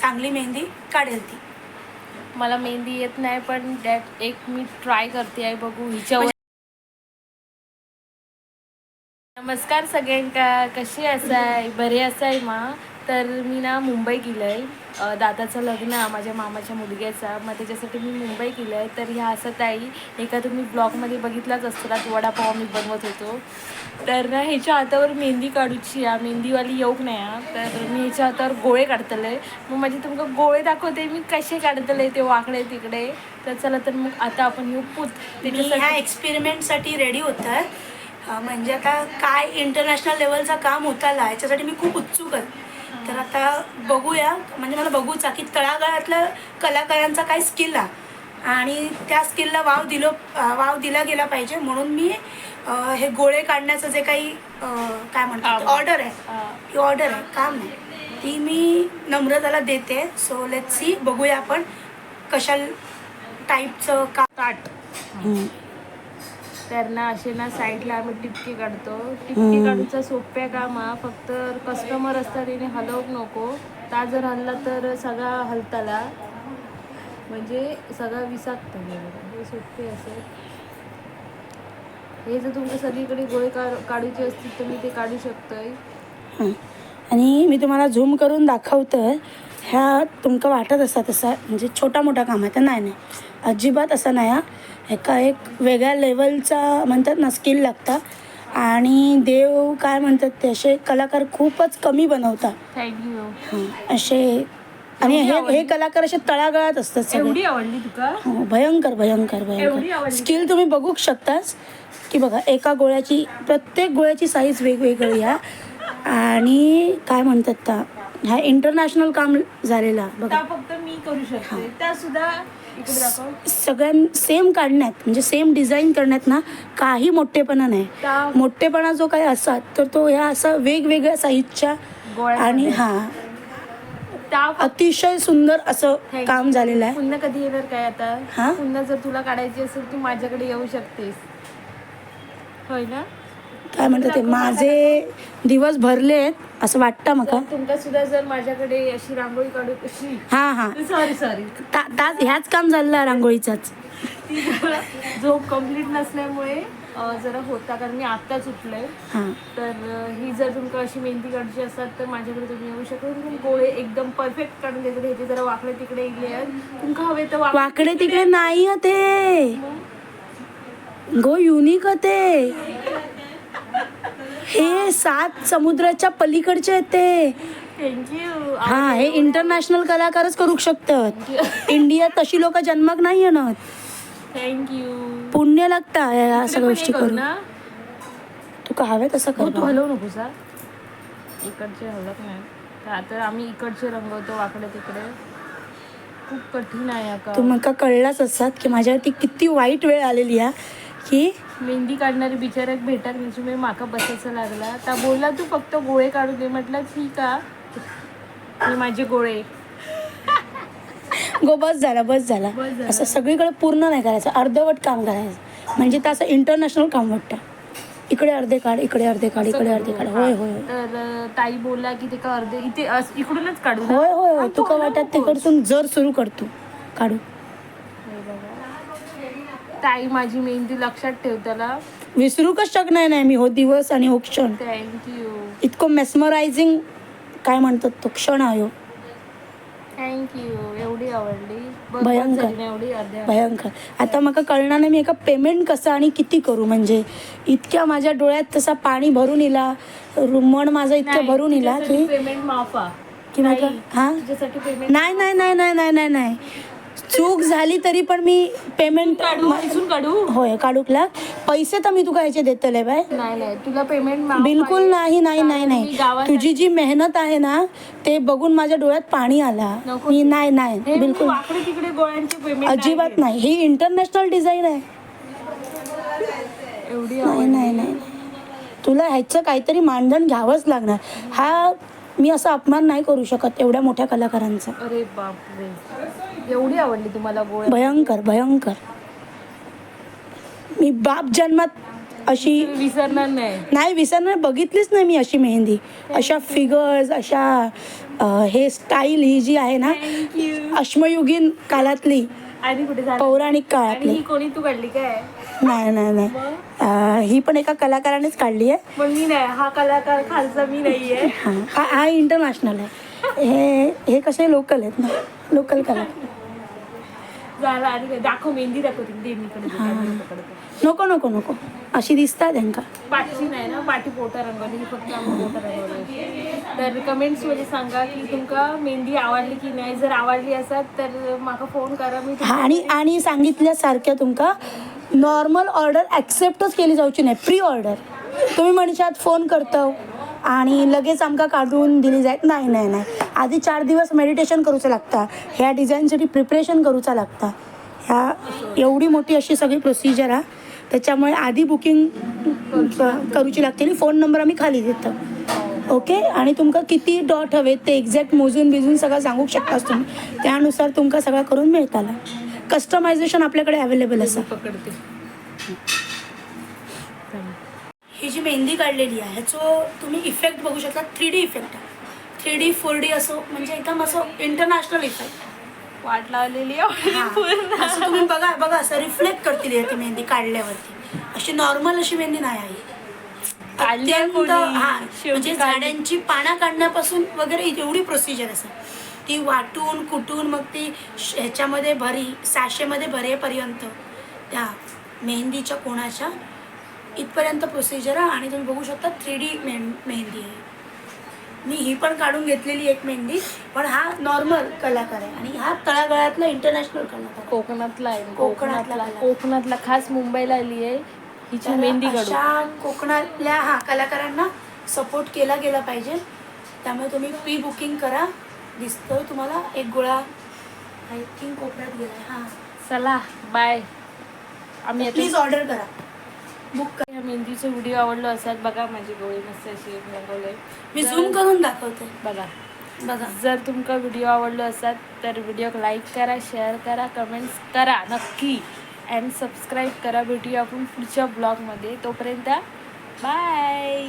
चांगली मेहंदी काढेल ती. मला मेहंदी येत नाही, पण त्यात एक मी ट्राय करते आहे, बघू हिच्यावर. नमस्कार सगळ्यांका, कशी असाय? बरे असाय मा? तर मी ना मुंबई गेलं आहे, दादाचं लग्न आहे माझ्या मामाच्या मुलग्याचा, मग त्याच्यासाठी मी मुंबई गेलं आहे. तर ह्या असं ताई एका तुम्ही ब्लॉगमध्ये बघितलाच असतात, वडापाव मी बनवत होतो. तर ना ह्याच्या हातावर मेहंदी काढूची आहे, मेहंदीवाली येऊक नाही आहे. तर मी ह्याच्या हातावर गोळे काढतले, मग म्हणजे तुमका गोळे दाखवते मी कसे काढतले ते वाकडे तिकडे. तर चला, तर मग आता आपण येऊ पूत त्याच्यासाठी ह्या एक्सपेरिमेंटसाठी रेडी होतात. म्हणजे आता काय इंटरनॅशनल लेवलचं काम होताला ह्याच्यासाठी मी खूप उत्सुक आहे. तर आता बघूया, म्हणजे मला बघूचा की तळागाळातल्या कलाकारांचा काय स्किल आहे आणि त्या स्किलला वाव दिला गेला पाहिजे, म्हणून मी हे गोळे काढण्याचं जे काही काय म्हणतात ऑर्डर आहे, ती ऑर्डर आहे, काम आहे, ती मी नम्रताला देते. सो लेट्स सी, बघूया आपण कशा टाईपचं का ताट. तर ना असे ना साईडला आम्ही टिपके काढतो. टिपके काढूचा सोप्या काम हा, फक्त कस्टमर असतात त्याने हलवूक नको. ता जर हल्ला तर सगळा हलताला, म्हणजे सगळा विसाकता. हे सोपे असेल. हे जर तुमच्या सगळीकडे गोळे काढूचे असतील तर मी ते काढू शकतोय. आणि मी तुम्हाला झूम करून दाखवतोय. ह्या तुमका वाटत असा तसा म्हणजे छोटा मोठा काम आहे तर नाही, अजिबात असं नाही. एका एक वेगळ्या लेवलचा म्हणतात ना स्किल लागता, आणि देव काय म्हणतात ते असे कलाकार खूपच कमी बनवतात. थँक्यू. असे, आणि हे कलाकार असे तळागाळात असतात सगळे. एवढी आवडली तुका? हो, भयंकर भयंकर भयंकर स्किल तुम्ही बघू शकताच की बघा, एका गोळ्याची प्रत्येक गोळ्याची साईज वेगवेगळी आहे. आणि काय म्हणतात त्या ह्या इंटरनॅशनल काम झालेला बघा. फक्त मी करू शकते त्या सुद्धा. इकडे दाखव. सगळ्यां सेम काढण्यात म्हणजे सेम डिझाईन करण्यात ना काही मोठेपणा नाही. मोठेपणा जो काही असतात तर तो ह्या असं वेगवेगळ्या साईजच्या आणि अतिशय सुंदर असं काम झालेलं आहे. पुन्हा कधी येणार काय आता? पुन्हा जर तुला काढायची असेल तू माझ्याकडे येऊ शकतेस, होय ना? काय म्हणतात ते, माझे दिवस भरले आहेत असं वाटतं मला. तुमका सुद्धा जर माझ्याकडे अशी रांगोळी काढू कशी. सॉरी ह्याच काम झालेलं रांगोळीचाच. झोप कम्प्लीट नसल्यामुळे जरा होता, कारण मी आत्ताच उठलोय. तर ही जर तुमका अशी मेहंदी काढायची असतात तर माझ्याकडे तुम्ही येऊ शकता. गोळे एकदम परफेक्ट काढून देते. ह्याचे जरा वाकडे तिकडे गेले तुमका हवे तर वाकडे तिकडे नाही ते गो युनिक ते. हे 7 समुद्राच्या पलीकडचे ते. थँक्यू. हे इंटरनॅशनल कलाकारच करू शकतात. इंडियात तशी लोक जन्मक नाही येणार. थँक्यू. पुण्य लागता या सगळ्या गोष्टी करून. तुका हवे तसं कर. तू हलवू नको सर, इकडचे हलत नाही. तर आता आम्ही इकडचे रंगवतो वाकडे तिकडे. खूप कठीण आहे का. तुम्हाला कळलाच असतात की माझ्यावरती किती वाईट वेळ आलेली आहे की मेहंदी काढणारी बिचाऱ्याक भेटाक मी माका बसायचं लागला. तर बोलला तू फक्त गोळे काढू दे. म्हटलं ठीक आहे, मी माझे गोळे. बस झाला. असं सगळीकडे पूर्ण नाही करायचं, अर्धवट काम करायचं, म्हणजे ते असं इंटरनॅशनल काम वाटतं. इकडे अर्धे काढ, इकडे अर्धे काढ, इकडे अर्धे काढ. होय. तर ताई बोलला की ते का अर्धे इथे इकडूनच काढू. होय. तुका वाटत तिकडसून जर सुरू करतो काढू. ताई माझी मेहंदी लक्षात ठेव, त्याला विसरू कच शकणार नाही मी हो दिवस आणि हो क्षण. थँक्यू. इतकं मेस्मरायझिंग काय म्हणतात तो क्षण आहे. थँक्यू. एवढी आवडली. भयंकर. आता मला कळणार नाही मी एका पेमेंट कसं आणि किती करू. म्हणजे इतक्या माझ्या डोळ्यात तसा पाणी भरून इला, मन माझं इतकं भरून इला की पेमेंट माफ की नाही चूक झाली तरी पण मी पेमेंट काढू. होय काढूकला पैसे तर मी तुका ह्याचे देतले बाय. नाही तुला पेमेंट बिलकुल नाही. तुझी जी मेहनत आहे ना ते बघून माझ्या डोळ्यात पाणी आला. मी नाही बिलकुल तिकडे गोळ्यांचे पेमेंट अजिबात नाही. ही इंटरनॅशनल डिझाईन आहे. एवढी नाही तुला ह्याचं काहीतरी मानधन घ्यावंच लागणार. मी असा अपमान नाही करू शकत एवढ्या मोठ्या कलाकारांचा. अरे बापरे, एवढी आवडली तुम्हाला गोळ्या? भयंकर. मी बाप जन्मात अशी विसरणार नाही. नाही विसरणार, बघितलीच नाही मी अशी मेहंदी, अशा फिगर्स, अशा हे स्टाईल ही जी आहे ना अश्मयुगीन काळातली, आणि कुठे झालं? पौराणिक आणि काळातली. ही कोणी तू काढली काय? नाही नाही नाही, ही पण एका कलाकारानेच काढली आहे. पण मी नाही, हा कलाकार खालचा मी नाहीये. हा इंटरनॅशनल आहे. हे कसे लोकल आहेत ना, लोकल कलाकार. झाला. आणि दाखव, मेहंदी दाखव दे मी कडे. नको नको नको, अशी दिसतात त्यांका. पाठची नाही ना, पाठी पोटा रंगवली, ही फक्त आम्ही पोटा रंगवली. तर कमेंट्समध्ये सांगा की तुमका मेहंदी आवडली की नाही. जर आवडली असत तर म्हाका फोन करा. मी आणि सांगितल्यासारख्या तुमका नॉर्मल ऑर्डर ॲक्सेप्टच केली जाऊची नाही, प्री ऑर्डर. तुम्ही म्हणशात फोन करतो आणि लगेच आमका काढून दिली जाय, नाही नाही नाही. आधी 4 दिवस मेडिटेशन करूचं लागता, ह्या डिझाईनसाठी प्रिपरेशन करूचा लागता. ह्या एवढी मोठी अशी सगळी प्रोसिजर आहे, त्याच्यामुळे आधी बुकिंग करूची लागते. आणि फोन नंबर आम्ही खाली देतो. ओके. आणि तुमका किती डॉट हवेत ते एक्झॅक्ट मोजून बिजून सगळं सांगू शकतास तुम्ही, त्यानुसार तुमका सगळं करून मिळताला. कस्टमायझेशन आपल्याकडे अवेलेबल असं. पकडते. ही जी मेहंदी काढलेली आहे ह्याचं तुम्ही इफेक्ट बघू शकता. 3D इफेक्ट आहे, 3D 4D असं, म्हणजे एकदम असं इंटरनॅशनल इफेक्ट. वाट लावलेली आहे. असं तुम्ही बघा असं रिफ्लेक्ट करतील ती मेहंदी काढल्यावरती. अशी नॉर्मल अशी मेहंदी नाही आहे. अत्यंत म्हणजे झाडांची पानं काढण्यापासून वगैरे एवढी प्रोसिजर असं, ती वाटून कुटून मग ती ह्याच्यामध्ये सॅशेमध्ये भरेपर्यंत त्या मेहंदीच्या कोणाच्या इथपर्यंत प्रोसिजर आहे. आणि तुम्ही बघू शकता 3D मेहंदी आहे. मी ही पण काढून घेतलेली एक मेहंदी, पण हा नॉर्मल कलाकार आहे आणि हा तळागाळातला इंटरनॅशनल कलाकार. कोकणातला आहे. कोकणातला कोकणातला खास मुंबईला आली आहे हिची मेहंदी काढून. अशा कोकणातल्या कलाकारांना सपोर्ट केला गेला पाहिजे. त्यामुळे तुम्ही प्री बुकिंग करा. दिसतोय तुम्हाला एक गोळा आय थिंक कोकणात गेला. चला बाय. आम्ही प्लीज ऑर्डर करा, बुक करा. मेहंदीचे व्हिडिओ आवडलो असतात बघा, माझी गोळी मस्त अशी रंगवले. मी झूम करून दाखवते, बघा. जर तुमका व्हिडिओ आवडलो असतात तर व्हिडिओ लाईक करा, शेअर करा, कमेंट्स करा नक्की, अँड सबस्क्राईब करा. भेटूया आपण पुढच्या ब्लॉगमध्ये. तोपर्यंत बाय.